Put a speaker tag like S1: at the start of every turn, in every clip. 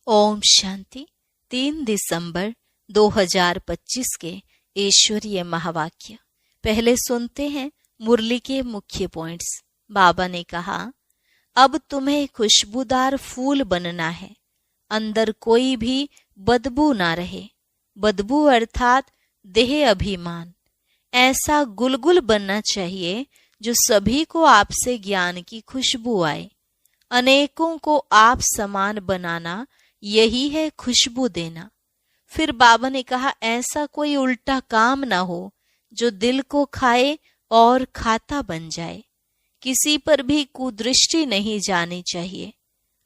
S1: ओम शांति। 3 दिसंबर 2025 के ईश्वरीय महावाक्य। पहले सुनते हैं मुरली के मुख्य पॉइंट्स। बाबा ने कहा, अब तुम्हें खुशबूदार फूल बनना है, अंदर कोई भी बदबू ना रहे। बदबू अर्थात देह अभिमान। ऐसा गुलगुल बनना चाहिए जो सभी को आपसे ज्ञान की खुशबू आए। अनेकों को आप समान बनाना, यही है खुशबू देना। फिर बाबा ने कहा, ऐसा कोई उल्टा काम ना हो जो दिल को खाए और खाता बन जाए। किसी पर भी कुदृष्टि नहीं जानी चाहिए।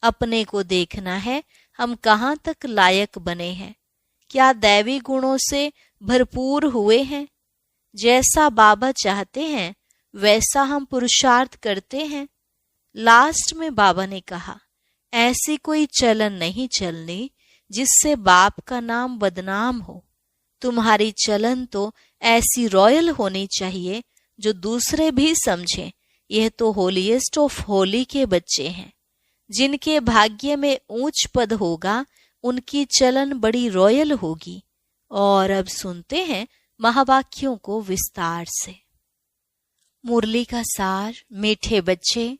S1: अपने को देखना है, हम कहाँ तक लायक बने हैं, क्या दैवी गुणों से भरपूर हुए हैं। जैसा बाबा चाहते हैं वैसा हम पुरुषार्थ करते हैं। लास्ट में बाबा ने कहा, ऐसी कोई चलन नहीं चलनी जिससे बाप का नाम बदनाम हो। तुम्हारी चलन तो ऐसी रॉयल होनी चाहिए जो दूसरे भी समझें, यह तो होलीएस्ट ऑफ होली के बच्चे हैं। जिनके भाग्य में ऊंच पद होगा उनकी चलन बड़ी रॉयल होगी। और अब सुनते हैं महावाक्यों को विस्तार से। मुरली का सार। मीठे बच्चे,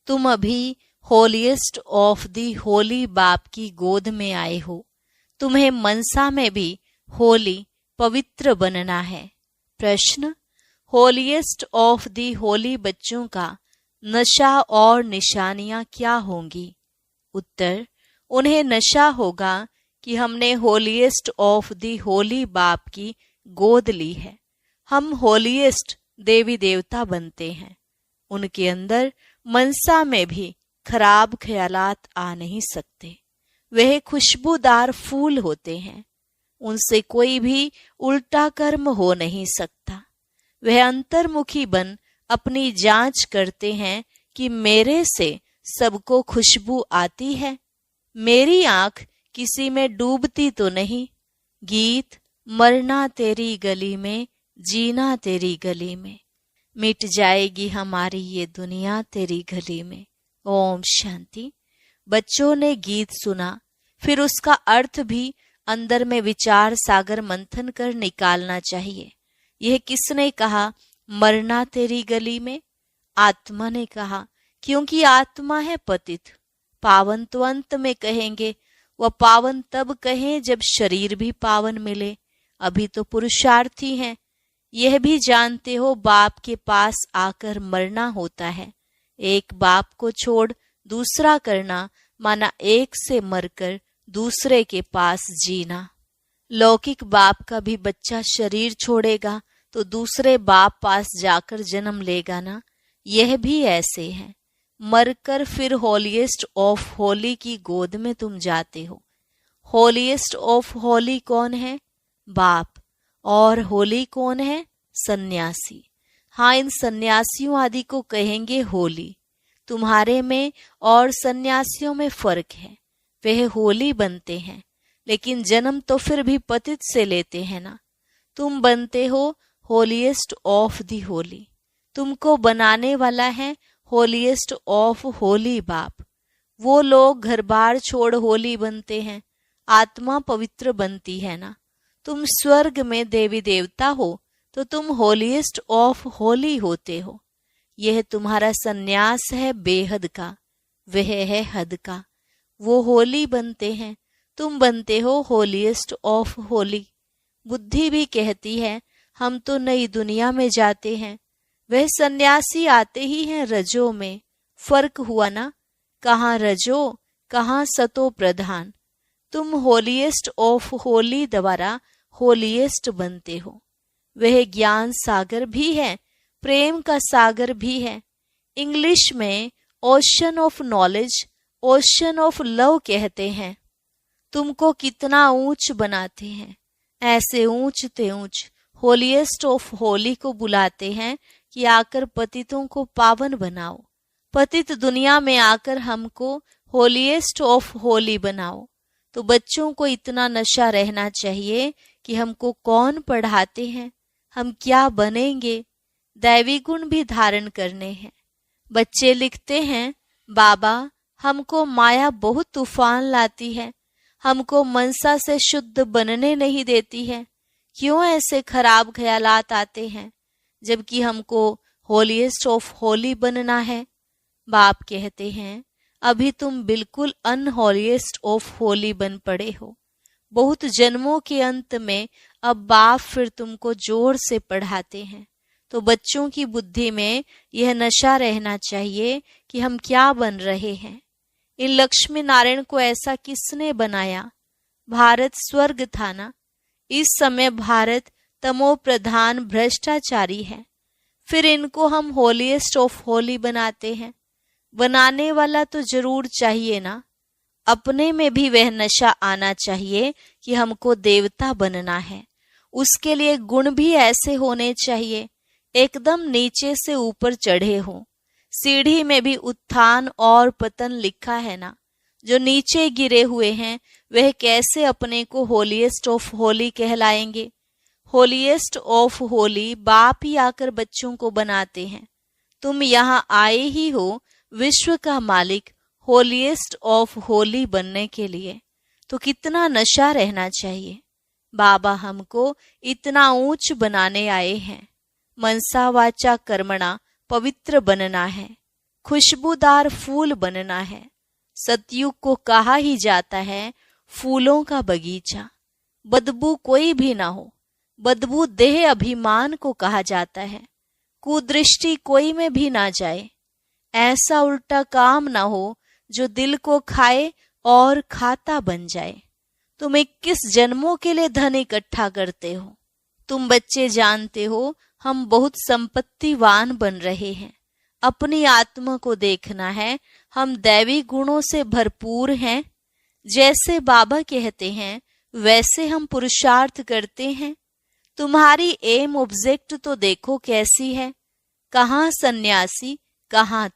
S1: तुम अभी होलीएस्ट ऑफ दी होली बाप की गोद में आए हो। तुम्हें मनसा में भी होली पवित्र बनना है। प्रश्न, होलीएस्ट ऑफ दी होली बच्चों का नशा और निशानियां क्या होंगी? उत्तर, उन्हें नशा होगा कि हमने होलीएस्ट ऑफ दी होली बाप की गोद ली है। हम होलीएस्ट देवी देवता बनते हैं। उनके अंदर मनसा में भी खराब ख्यालात आ नहीं सकते। वह खुशबूदार फूल होते हैं, उनसे कोई भी उल्टा कर्म हो नहीं सकता। वह अंतर्मुखी बन अपनी जांच करते हैं कि मेरे से सबको खुशबू आती है, मेरी आंख किसी में डूबती तो नहीं। गीत, मरना तेरी गली में, जीना तेरी गली में, मिट जाएगी हमारी ये दुनिया तेरी गली में। ओम शांति। बच्चों ने गीत सुना, फिर उसका अर्थ भी अंदर में विचार सागर मंथन कर निकालना चाहिए। यह किसने कहा, मरना तेरी गली में? आत्मा ने कहा, क्योंकि आत्मा है पतित। पावन तो अंत में कहेंगे, वह पावन तब कहें जब शरीर भी पावन मिले। अभी तो पुरुषार्थी हैं। यह भी जानते हो बाप के पास आकर मरना होता है। एक बाप को छोड़ दूसरा करना माना एक से मरकर दूसरे के पास जीना। लौकिक बाप का भी बच्चा शरीर छोड़ेगा तो दूसरे बाप पास जाकर जन्म लेगा ना। यह भी ऐसे है। मरकर फिर होलीएस्ट ऑफ होली की गोद में तुम जाते हो। होलीएस्ट ऑफ होली कौन है? बाप। और होली कौन है? सन्यासी। हाँ, इन सन्यासियों आदि को कहेंगे होली। तुम्हारे में और सन्यासियों में फर्क है। वह होली बनते हैं, लेकिन जन्म तो फिर भी पतित से लेते हैं ना। तुम बनते हो होलीएस्ट ऑफ दी होली। तुमको बनाने वाला है होलीएस्ट ऑफ होली बाप। वो लोग घर बार छोड़ होली बनते हैं, आत्मा पवित्र बनती है ना। तुम स्वर्ग में देवी देवता हो तो तुम होलीएस्ट ऑफ होली होते हो। यह तुम्हारा सन्यास है बेहद का, वह है हद का। वो होली बनते हैं, तुम बनते हो होलीएस्ट ऑफ होली। बुद्धि भी कहती है हम तो नई दुनिया में जाते हैं। वह सन्यासी आते ही हैं रजो में। फर्क हुआ ना, कहाँ रजो कहाँ सतो प्रधान। तुम होलीएस्ट ऑफ होली द्वारा होलीएस्ट बनते हो। वह ज्ञान सागर भी है, प्रेम का सागर भी है। इंग्लिश में ocean of knowledge, ocean of love कहते हैं। तुमको कितना ऊंच बनाते हैं। ऐसे ऊंच ते ऊंच होलीएस्ट ऑफ होली को बुलाते हैं कि आकर पतितों को पावन बनाओ। पतित दुनिया में आकर हमको होलीएस्ट ऑफ होली बनाओ। तो बच्चों को इतना नशा रहना चाहिए कि हमको कौन पढ़ाते हैं, हम क्या बनेंगे। दैवी गुण भी धारण करने हैं। बच्चे लिखते हैं, बाबा हमको माया बहुत तूफान लाती है, हमको मनसा से शुद्ध बनने नहीं देती है। क्यों ऐसे खराब ख्यालात आते हैं, जबकि हमको होलीएस्ट ऑफ होली बनना है। बाप कहते हैं, अभी तुम बिल्कुल अनहोलीएस्ट ऑफ होली बन पड़े हो। बहुत जन्मों के अंत में अब बाप फिर तुमको जोर से पढ़ाते हैं। तो बच्चों की बुद्धि में यह नशा रहना चाहिए कि हम क्या बन रहे हैं। इन लक्ष्मी नारायण को ऐसा किसने बनाया? भारत स्वर्ग था ना। इस समय भारत तमो प्रधान भ्रष्टाचारी है। फिर इनको हम होलीएस्ट ऑफ होली बनाते हैं। बनाने वाला तो जरूर चाहिए ना। अपने में भी वह नशा आना चाहिए कि हमको देवता बनना है। उसके लिए गुण भी ऐसे होने चाहिए, एकदम नीचे से ऊपर चढ़े हो। सीढ़ी में भी उत्थान और पतन लिखा है ना। जो नीचे गिरे हुए हैं वह कैसे अपने को होलीएस्ट ऑफ होली कहलाएंगे? होलीएस्ट ऑफ होली बाप ही आकर बच्चों को बनाते हैं। तुम यहाँ आए ही हो विश्व का मालिक होलीएस्ट ऑफ होली बनने के लिए। तो कितना नशा रहना चाहिए। बाबा हमको इतना ऊंच बनाने आए हैं। मनसा वाचा कर्मणा पवित्र बनना है, खुशबूदार फूल बनना है। सतयुग को कहा ही जाता है फूलों का बगीचा। बदबू कोई भी ना हो। बदबू देह अभिमान को कहा जाता है। कुदृष्टि कोई में भी ना जाए। ऐसा उल्टा काम ना हो जो दिल को खाए और खाता बन जाए। तुम 21 जन्मों के लिए धन इकट्ठा करते हो। तुम बच्चे जानते हो हम बहुत संपत्तिवान बन रहे हैं। अपनी आत्मा को देखना है, हम दैवी गुणों से भरपूर हैं। जैसे बाबा कहते हैं वैसे हम पुरुषार्थ करते हैं। तुम्हारी एम ऑब्जेक्ट तो देखो कैसी है। कहाँ सन्यासी, कहाँ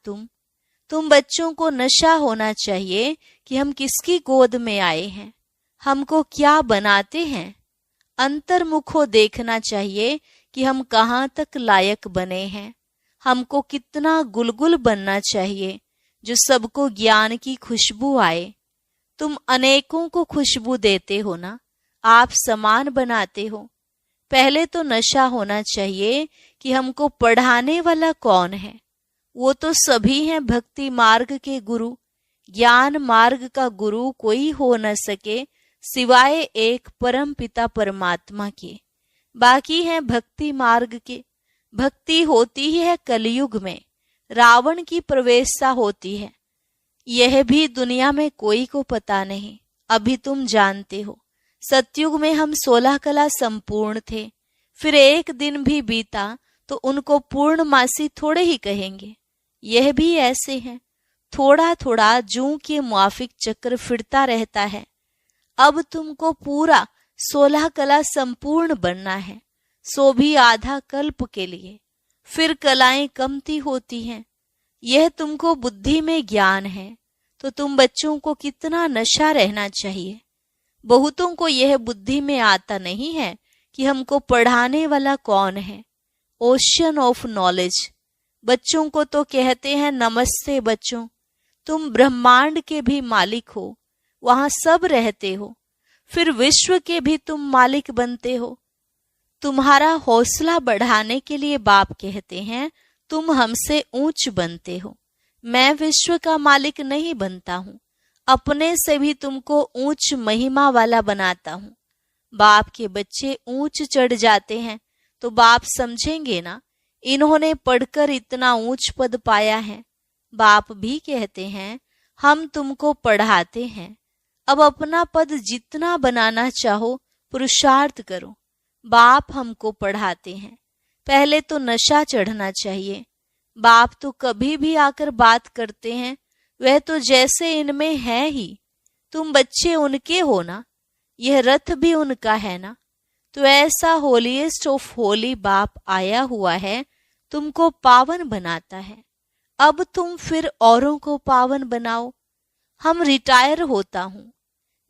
S1: तुम बच्चों को नशा होना चाहिए कि हम किसकी गोद में आए हैं, हमको क्या बनाते हैं। अंतर्मुखो देखना चाहिए कि हम कहाँ तक लायक बने हैं। हमको कितना गुलगुल बनना चाहिए जो सबको ज्ञान की खुशबू आए। तुम अनेकों को खुशबू देते हो ना, आप समान बनाते हो। पहले तो नशा होना चाहिए कि हमको पढ़ाने वाला कौन है। वो तो सभी हैं भक्ति मार्ग के गुरु। ज्ञान मार्ग का गुरु कोई हो न सके सिवाय एक परम पिता परमात्मा के। बाकी हैं भक्ति मार्ग के। भक्ति होती ही है कलयुग में, रावण की प्रवेशता होती है। यह भी दुनिया में कोई को पता नहीं। अभी तुम जानते हो सतयुग में हम 16 कला संपूर्ण थे। फिर एक दिन भी बीता तो उनको पूर्णमासी थोड़े ही कहेंगे। यह भी ऐसे हैं, थोड़ा थोड़ा जूं के मुआफिक चक्र फिरता रहता है। अब तुमको पूरा 16 कला संपूर्ण बनना है, सो भी आधा कल्प के लिए। फिर कलाएं कमती होती हैं। यह तुमको बुद्धि में ज्ञान है तो तुम बच्चों को कितना नशा रहना चाहिए। बहुतों को यह बुद्धि में आता नहीं है कि हमको पढ़ाने वाला कौन है। Ocean of knowledge. बच्चों को तो कहते हैं नमस्ते बच्चों, तुम ब्रह्मांड के भी मालिक हो, वहां सब रहते हो। फिर विश्व के भी तुम मालिक बनते हो। तुम्हारा हौसला बढ़ाने के लिए बाप कहते हैं तुम हमसे ऊंच बनते हो। मैं विश्व का मालिक नहीं बनता हूँ, अपने से भी तुमको ऊंच महिमा वाला बनाता हूँ। बाप के बच्चे ऊंच चढ़ जाते हैं तो बाप समझेंगे ना, इन्होंने पढ़कर इतना ऊंच पद पाया है। बाप भी कहते हैं हम तुमको पढ़ाते हैं, अब अपना पद जितना बनाना चाहो पुरुषार्थ करो। बाप हमको पढ़ाते हैं। पहले तो नशा चढ़ना चाहिए। बाप तो कभी भी आकर बात करते हैं, वह तो जैसे इनमें है ही। तुम बच्चे उनके हो ना, यह रथ भी उनका है ना। तो ऐसा होलीएस्ट ऑफ होली बाप आया हुआ है, तुमको पावन बनाता है। अब तुम फिर औरों को पावन बनाओ। हम रिटायर होता हूँ।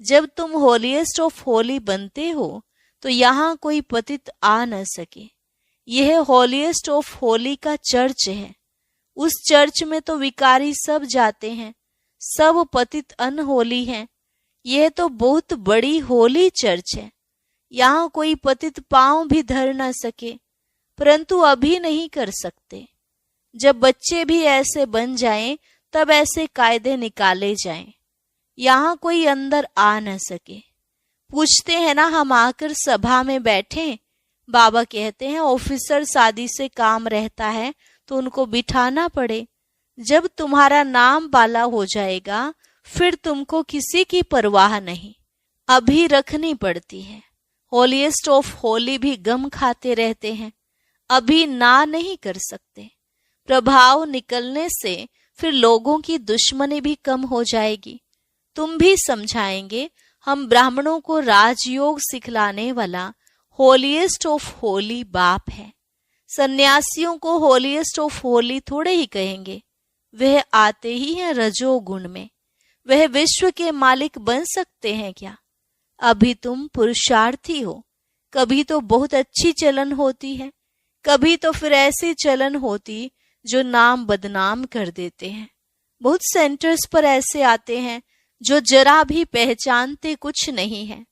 S1: जब तुम होलीएस्ट ऑफ होली बनते हो तो यहाँ कोई पतित आ न सके। यह होलीएस्ट ऑफ होली का चर्च है। उस चर्च में तो विकारी सब जाते हैं, सब पतित अनहोली हैं। यह तो बहुत बड़ी होली चर्च है, यहाँ कोई पतित पांव भी धर न सके, परंतु अभी नहीं कर सकते। जब बच्चे भी ऐसे बन जाएं, तब ऐसे कायदे निकाले जाएं, यहाँ कोई अंदर आ न सके। पूछते हैं ना, हम आकर सभा में बैठे, बाबा कहते हैं ऑफिसर शादी से काम रहता है तो उनको बिठाना पड़े। जब तुम्हारा नाम बाला हो जाएगा, फिर तुमको किसी की परवाह नहीं, अभी रखनी पड़ती है। होलीएस्ट ऑफ होली भी गम खाते रहते हैं, अभी ना नहीं कर सकते। प्रभाव निकलने से फिर लोगों की दुश्मनी भी कम हो जाएगी। तुम भी समझाएंगे, हम ब्राह्मणों को राजयोग सिखलाने वाला होलीएस्ट ऑफ होली बाप है। सन्यासियों को होलीएस्ट ऑफ होली थोड़े ही कहेंगे, वह आते ही हैं रजोगुण में। वह विश्व के मालिक बन सकते हैं क्या? अभी तुम पुरुषार्थी हो। कभी तो बहुत अच्छी चलन होती है, कभी तो फिर ऐसी चलन होती जो नाम बदनाम कर देते हैं। बहुत सेंटर्स पर ऐसे आते हैं जो जरा भी पहचानते कुछ नहीं है।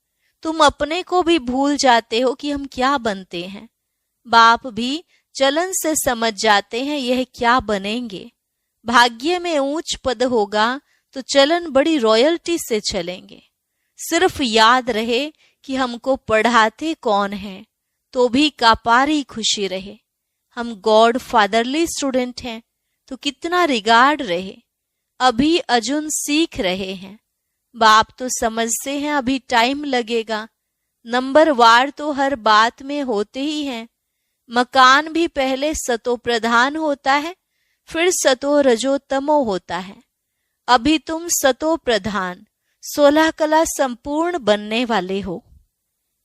S1: तुम अपने को भी भूल जाते हो कि हम क्या बनते हैं। बाप भी चलन से समझ जाते हैं यह क्या बनेंगे। भाग्य में ऊंच पद होगा तो चलन बड़ी रॉयल्टी से चलेंगे। सिर्फ याद रहे कि हमको पढ़ाते कौन है, तो भी कापारी खुशी रहे। हम गॉड फादरली स्टूडेंट हैं तो कितना रिगार्ड रहे। अभी अर्जुन सीख रहे हैं, बाप तो समझते हैं अभी टाइम लगेगा। नंबर वार तो हर बात में होते ही हैं। मकान भी पहले सतो प्रधान होता है, फिर सतो रजो तमो होता है। अभी तुम सतो प्रधान 16 कला संपूर्ण बनने वाले हो।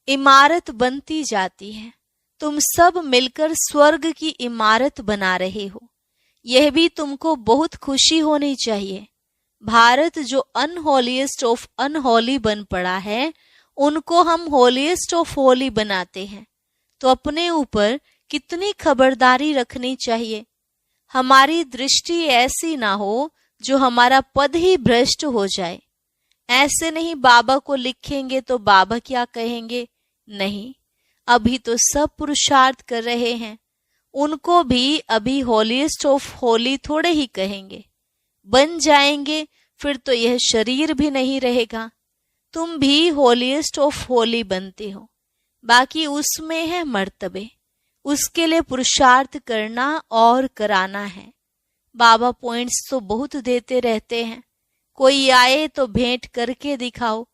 S1: इमारत बनती जाती है, तुम सब मिलकर स्वर्ग की इमारत बना रहे हो। यह भी तुमको बहुत खुशी होनी चाहिए। भारत जो अनहोलीएस्ट ऑफ अनहोली बन पड़ा है, उनको हम होलीएस्ट ऑफ होली बनाते हैं, तो अपने ऊपर कितनी खबरदारी रखनी चाहिए। हमारी दृष्टि ऐसी ना हो जो हमारा पद ही भ्रष्ट हो जाए। ऐसे नहीं बाबा को लिखेंगे तो बाबा क्या कहेंगे, नहीं। अभी तो सब पुरुषार्थ कर रहे हैं, उनको भी अभी होलीएस्ट ऑफ होली थोड़े ही कहेंगे। बन जाएंगे फिर तो यह शरीर भी नहीं रहेगा। तुम भी होलीएस्ट ऑफ होली बनते हो, बाकी उसमें है मर्तबे, उसके लिए पुरुषार्थ करना और कराना है। बाबा पॉइंट्स तो बहुत देते रहते हैं, कोई आए तो भेंट करके दिखाओ।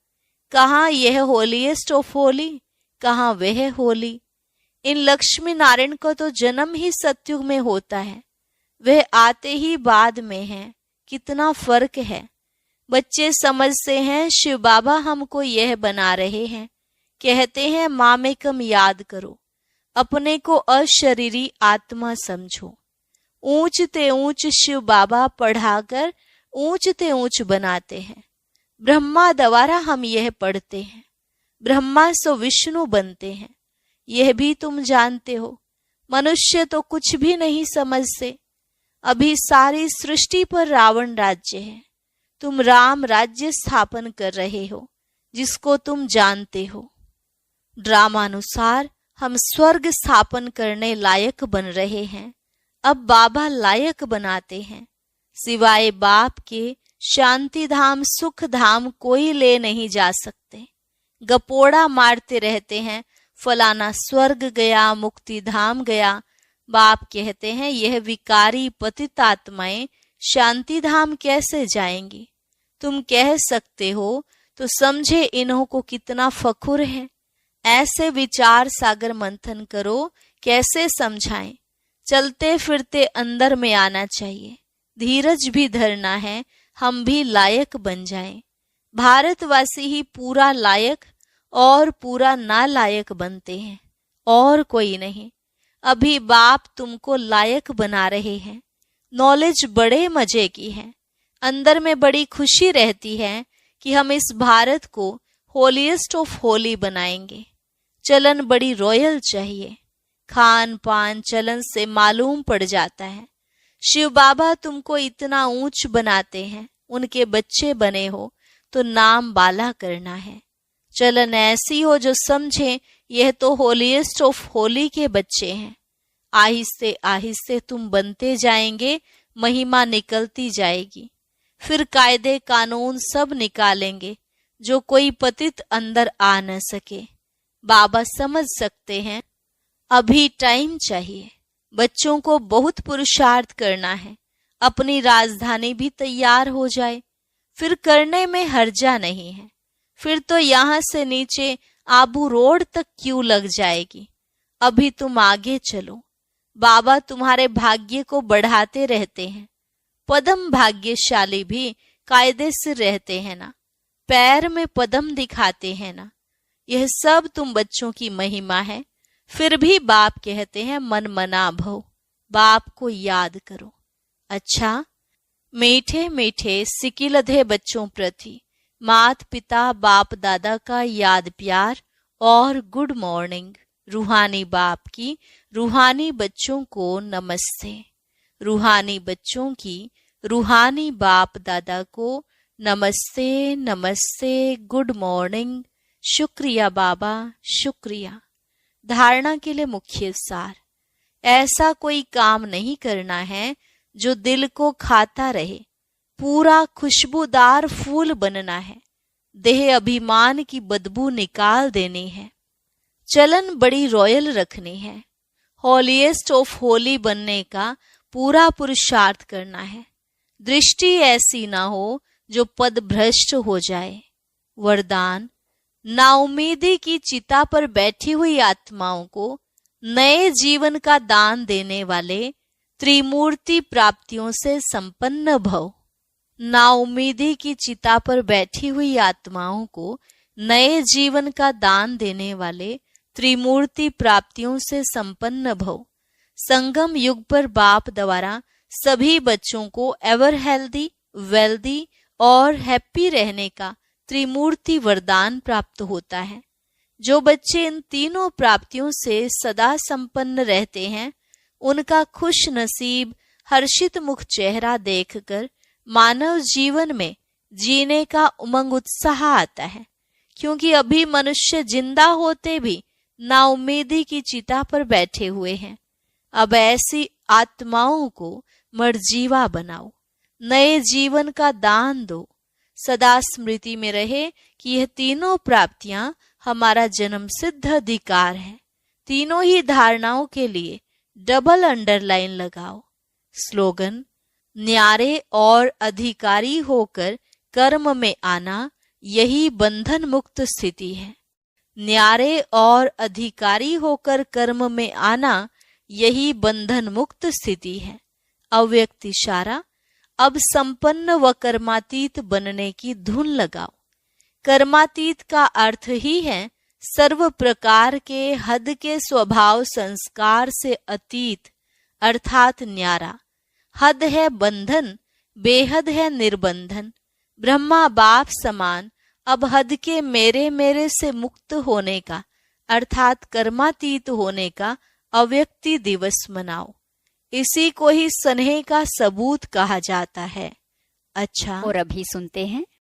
S1: कहाँ यह होलीएस्ट ऑफ होली, कहाँ वह होली। इन लक्ष्मी नारायण को तो जन्म ही सतयुग में होता है, वह आते ही बाद में है। कितना फर्क है। बच्चे समझते हैं शिव बाबा हमको यह बना रहे हैं, कहते हैं मामेकम याद करो, अपने को अशरीरी आत्मा समझो। ऊंच ते ऊंच शिव बाबा पढ़ाकर ऊंच ते ऊंच बनाते हैं। ब्रह्मा द्वारा हम यह पढ़ते हैं, ब्रह्मा सो विष्णु बनते हैं, यह भी तुम जानते हो। मनुष्य तो कुछ भी नहीं समझते। अभी सारी सृष्टि पर रावण राज्य है, तुम राम राज्य स्थापन कर रहे हो, जिसको तुम जानते हो। ड्रामानुसार हम स्वर्ग स्थापन करने लायक बन रहे हैं, अब बाबा लायक बनाते हैं। सिवाय बाप के शांति धाम सुख धाम कोई ले नहीं जा सकते। गपोड़ा मारते रहते हैं, फलाना स्वर्ग गया, मुक्ति धाम गया। बाप कहते हैं यह विकारी पतित आत्माएं शांति धाम कैसे जाएंगी। तुम कह सकते हो तो समझे इन्हों को कितना फखुर है। ऐसे विचार सागर मंथन करो, कैसे समझाएं। चलते फिरते अंदर में आना चाहिए, धीरज भी धरना है, हम भी लायक बन जाएं। भारतवासी ही पूरा लायक और पूरा नालायक बनते हैं, और कोई नहीं। अभी बाप तुमको लायक बना रहे हैं। नॉलेज बड़े मजे की है, अंदर में बड़ी खुशी रहती है कि हम इस भारत को होलीएस्ट ऑफ होली बनाएंगे। चलन बड़ी रॉयल चाहिए, खान पान चलन से मालूम पड़ जाता है। शिव बाबा तुमको इतना ऊंच बनाते हैं, उनके बच्चे बने हो तो नाम बाला करना है। चलन ऐसी हो जो समझे यह तो होलीएस्ट ऑफ होली के बच्चे हैं। आहिस्ते आहिस्ते तुम बनते जाएंगे, महिमा निकलती जाएगी। फिर कायदे कानून सब निकालेंगे, जो कोई पतित अंदर आ न सके। बाबा समझ सकते हैं, अभी टाइम चाहिए। बच्चों को बहुत पुरुषार्थ करना है। अपनी राजधानी भी तैयार हो जाए, फिर करने में हर्जा नहीं है। फिर तो यहाँ से नीचे आबू रोड तक क्यू लग जाएगी। अभी तुम आगे चलो। बाबा तुम्हारे भाग्य को बढ़ाते रहते हैं। पदम भाग्यशाली भी कायदे से रहते हैं ना, पैर में पदम दिखाते हैं ना। यह सब तुम बच्चों की महिमा है। फिर भी बाप कहते हैं मन मना भव, बाप को याद करो। अच्छा, मीठे मीठे सिकिलधे बच्चों प्रति मात पिता बाप दादा का याद प्यार और गुड मॉर्निंग। रूहानी बाप की रूहानी बच्चों को नमस्ते। रूहानी बच्चों की रूहानी बाप दादा को नमस्ते नमस्ते, गुड मॉर्निंग। शुक्रिया बाबा, शुक्रिया। धारणा के लिए मुख्य सार, ऐसा कोई काम नहीं करना है जो दिल को खाता रहे। पूरा खुशबूदार फूल बनना है। देह अभिमान की बदबू निकाल देनी है। चलन बड़ी रॉयल रखनी है। हॉलीएस्ट ऑफ होली बनने का पूरा पुरुषार्थ करना है। दृष्टि ऐसी ना हो जो पद भ्रष्ट हो जाए। वरदान, नाउमीदी की चिता पर बैठी हुई आत्माओं को नए जीवन का दान देने वाले त्रिमूर्ति प्राप्तियों से संपन्न भव। नाउमीदी की चिता पर बैठी हुई आत्माओं को नए जीवन का दान देने वाले त्रिमूर्ति प्राप्तियों से संपन्न भव। संगम युग पर बाप द्वारा सभी बच्चों को एवर हेल्दी, वेल्दी और हैप्पी रहने का त्रिमूर्ति वरदान प्राप्त होता है। जो बच्चे इन तीनों प्राप्तियों से सदा संपन्न रहते हैं, उनका खुश नसीब हर्षित मुख चेहरा देखकर मानव जीवन में जीने का उमंग उत्साह आता है। क्योंकि अभी मनुष्य जिंदा होते भी नाउमीदी की चिता पर बैठे हुए हैं। अब ऐसी आत्माओं को मर्जीवा बनाओ, नए जीवन का दान दो। सदा स्मृति में रहे कि यह तीनों प्राप्तियां हमारा जन्म सिद्ध अधिकार है। तीनों ही धारणाओं के लिए डबल अंडरलाइन लगाओ। स्लोगन, न्यारे और अधिकारी होकर कर्म में आना, यही बंधन मुक्त स्थिति है। न्यारे और अधिकारी होकर कर्म में आना, यही बंधन मुक्त स्थिति है। अव्यक्त इशारा, अब संपन्न व कर्मातीत बनने की धुन लगाओ। कर्मातीत का अर्थ ही है सर्व प्रकार के हद के स्वभाव संस्कार से अतीत, अर्थात न्यारा। हद है बंधन, बेहद है निर्बंधन। ब्रह्मा बाप समान अब हद के मेरे मेरे से मुक्त होने का, अर्थात कर्मातीत होने का अव्यक्ति दिवस मनाओ। इसी को ही स्नेह का सबूत कहा जाता है। अच्छा,
S2: और अभी सुनते हैं